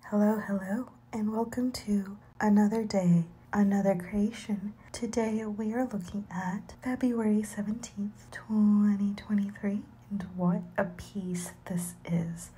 Hello, hello, and welcome to another day, another creation. Today we are looking at February 17th, 2023, and what a piece this is.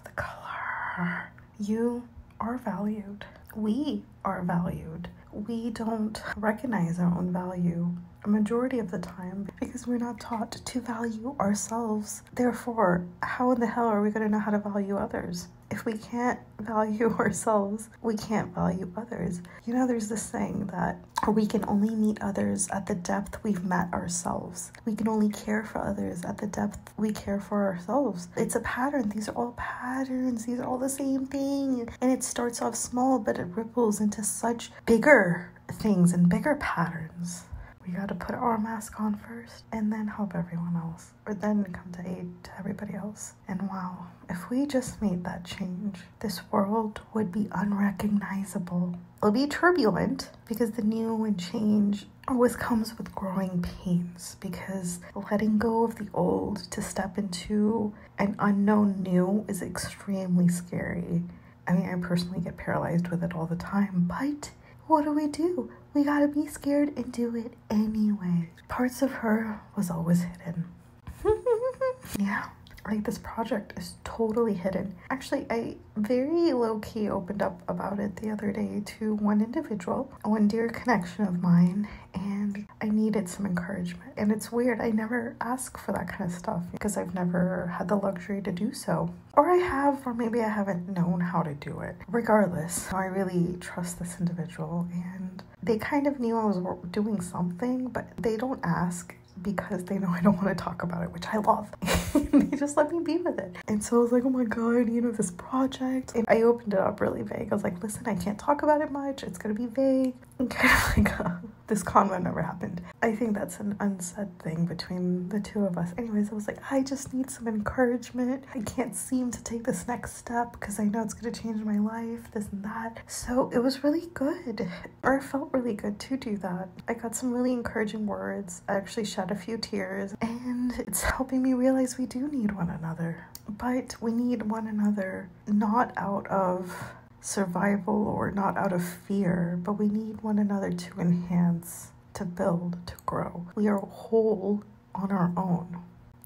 The color. You are valued. We are valued. We don't recognize our own value a majority of the time because we're not taught to value ourselves. Therefore, how in the hell are we going to know how to value others? If we can't value ourselves, we can't value others. You know, there's this saying that we can only meet others at the depth we've met ourselves. We can only care for others at the depth we care for ourselves. It's a pattern. These are all patterns. These are all the same thing. And it starts off small, but it ripples into such bigger things and bigger patterns. We got to put our mask on first and then help everyone else, or then come to aid to everybody else. And wow, if we just made that change, this world would be unrecognizable. It'll be turbulent because the new and change always comes with growing pains, because letting go of the old to step into an unknown new is extremely scary. I mean, I personally get paralyzed with it all the time, but what do? We gotta be scared and do it anyway. Parts of her was always hidden. Yeah, like this project is totally hidden. Actually, I very low-key opened up about it the other day to one individual, one dear connection of mine, and I needed some encouragement. And it's weird, I never ask for that kind of stuff because I've never had the luxury to do so. Or I have, or maybe I haven't known how to do it. Regardless, I really trust this individual, and they kind of knew I was doing something, but they don't ask because they know I don't want to talk about it, which I love. They just let me be with it. And so I was like, oh my God, this project. And I opened it up really vague. I was like, listen, I can't talk about it much. It's going to be vague. And kind of like, this convo never happened. I think that's an unsaid thing between the two of us. Anyways, I was like, I just need some encouragement. I can't seem to take this next step because I know it's going to change my life, this and that. So it was really good, or it felt really good to do that. I got some really encouraging words. I actually shed a few tears, and it's helping me realize we do need one another. But we need one another not out of survival or not out of fear, but we need one another to enhance, to build, to grow. We are whole on our own.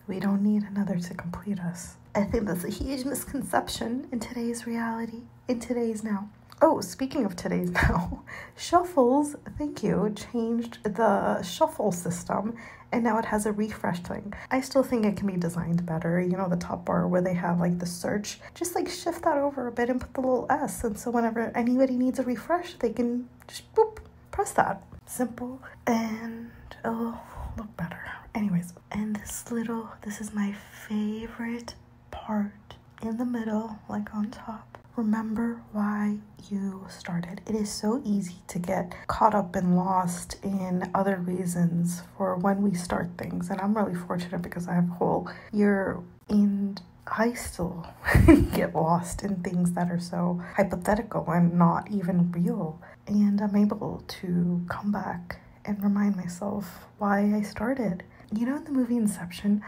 We don't need another to complete us. I think that's a huge misconception in today's reality, in today's now. Oh, speaking of today's now, Shuffles, thank you, changed the shuffle system, and now it has a refresh thing. I still think it can be designed better. The top bar where they have like the search, just like shift that over a bit and put the little S. And so whenever anybody needs a refresh, they can just boop, press that. Simple, and it'll look better. Anyways, and this is my favorite part in the middle, like on top. Remember why you started. It is so easy to get caught up and lost in other reasons for when we start things. And I'm really fortunate because I have a whole year, and I still get lost in things that are so hypothetical and not even real. And I'm able to come back and remind myself why I started. In the movie Inception,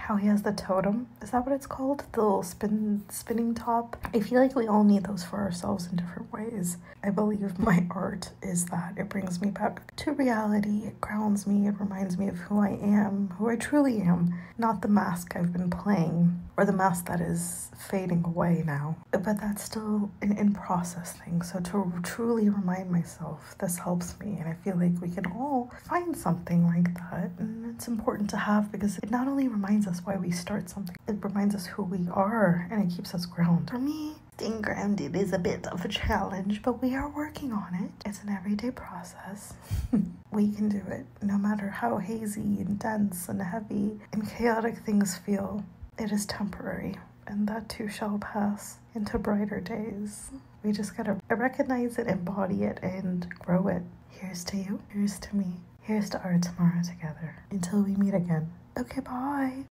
how he has the totem. Is that what it's called? The little spinning top. I feel like we all need those for ourselves in different ways. I believe my art is that it brings me back to reality. It grounds me. It reminds me of who I am, who I truly am, not the mask I've been playing or the mask that is fading away now. But that's still an in-process thing. So to truly remind myself, this helps me. And I feel like we can all find something like that. And it's important to have because it not only reminds us why we start something, it reminds us who we are, and it keeps us grounded. For me, staying grounded is a bit of a challenge, but we are working on it. It's an everyday process. We can do it no matter how hazy and dense and heavy and chaotic things feel. It is temporary, and that too shall pass into brighter days. We just gotta recognize it, embody it, and grow it. Here's to you, here's to me, here's to our tomorrow together. Until we meet again. Okay, bye.